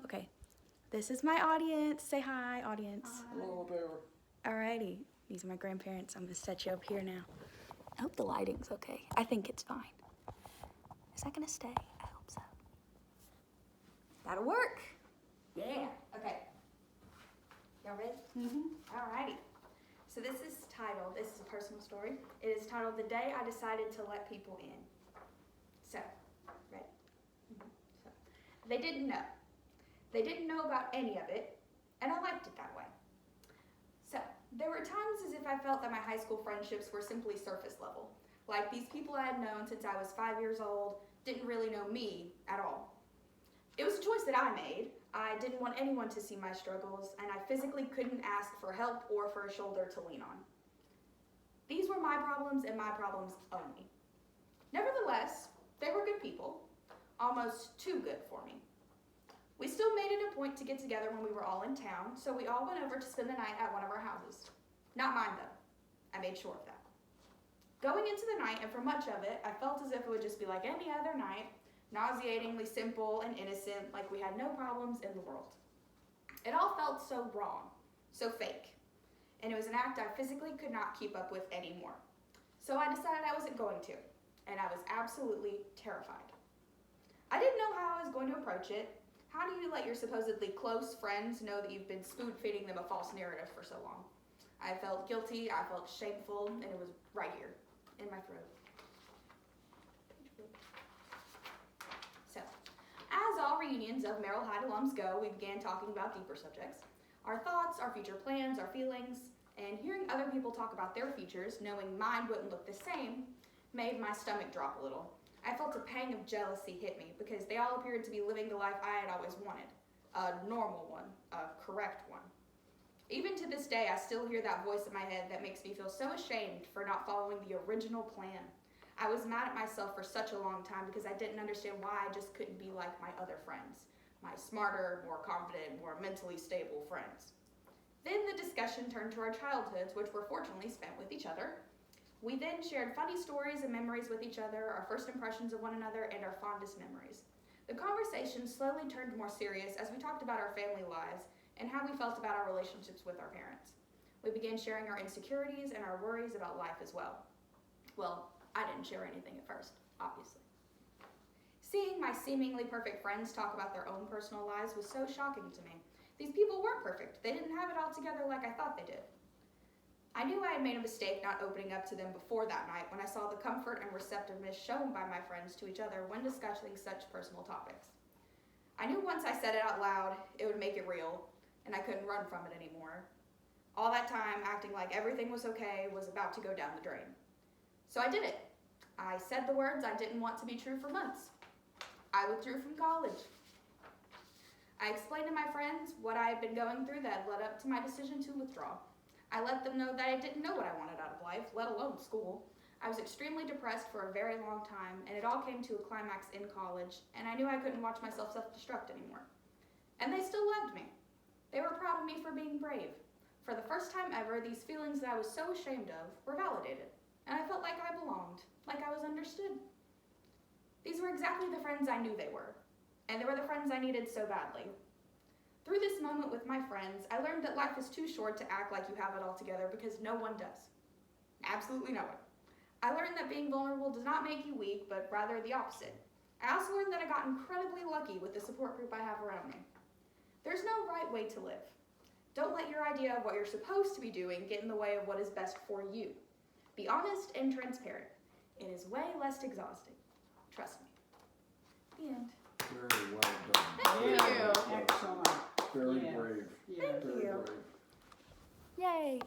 Okay. This is my audience. Say hi, audience. Hello there. Alrighty. These are my grandparents. I'm gonna set you up here now. I hope the lighting's okay. I think it's fine. Is that gonna stay? I hope so. That'll work. Yeah. Okay. Y'all ready? Alrighty. So this is a personal story. It is titled, The Day I Decided to Let People In. So, ready? So, they didn't know. They didn't know about any of it, and I liked it that way. So, there were times as if I felt that my high school friendships were simply surface level. Like these people I had known since I was 5 years old didn't really know me at all. It was a choice that I made. I didn't want anyone to see my struggles, and I physically couldn't ask for help or for a shoulder to lean on. These were my problems and my problems only. Nevertheless, they were good people, almost too good for me. We still made it a point to get together when we were all in town, so we all went over to spend the night at one of our houses. Not mine, though. I made sure of that. Going into the night, and for much of it, I felt as if it would just be like any other night, nauseatingly simple and innocent, like we had no problems in the world. It all felt so wrong, so fake, and it was an act I physically could not keep up with anymore. So I decided I wasn't going to, and I was absolutely terrified. I didn't know how I was going to approach it. How do you let your supposedly close friends know that you've been spoon-feeding them a false narrative for so long? I felt guilty, I felt shameful, and it was right here, in my throat. So, as all reunions of Merrill Hyde alums go, we began talking about deeper subjects. Our thoughts, our future plans, our feelings, and hearing other people talk about their futures, knowing mine wouldn't look the same, made my stomach drop a little. I felt a pang of jealousy hit me because they all appeared to be living the life I had always wanted. A normal one, a correct one. Even to this day, I still hear that voice in my head that makes me feel so ashamed for not following the original plan. I was mad at myself for such a long time because I didn't understand why I just couldn't be like my other friends. My smarter, more confident, more mentally stable friends. Then the discussion turned to our childhoods, which were fortunately spent with each other. We then shared funny stories and memories with each other, our first impressions of one another, and our fondest memories. The conversation slowly turned more serious as we talked about our family lives and how we felt about our relationships with our parents. We began sharing our insecurities and our worries about life as well. Well, I didn't share anything at first, obviously. Seeing my seemingly perfect friends talk about their own personal lives was so shocking to me. These people weren't perfect. They didn't have it all together like I thought they did. I knew I had made a mistake not opening up to them before that night when I saw the comfort and receptiveness shown by my friends to each other when discussing such personal topics. I knew once I said it out loud, it would make it real, and I couldn't run from it anymore. All that time, acting like everything was okay was about to go down the drain. So I did it. I said the words I didn't want to be true for months. I withdrew from college. I explained to my friends what I had been going through that led up to my decision to withdraw. I let them know that I didn't know what I wanted out of life, let alone school. I was extremely depressed for a very long time, and it all came to a climax in college, and I knew I couldn't watch myself self-destruct anymore. And they still loved me. They were proud of me for being brave. For the first time ever, these feelings that I was so ashamed of were validated, and I felt like I belonged, like I was understood. These were exactly the friends I knew they were, and they were the friends I needed so badly. Through this moment with my friends, I learned that life is too short to act like you have it all together because no one does. Absolutely no one. I learned that being vulnerable does not make you weak, but rather the opposite. I also learned that I got incredibly lucky with the support group I have around me. There's no right way to live. Don't let your idea of what you're supposed to be doing get in the way of what is best for you. Be honest and transparent. It is way less exhausting. Trust me. The end. Very well done. Thank you. Excellent. Very Yeah. brave. Yeah. Thank Very you. brave. Yay.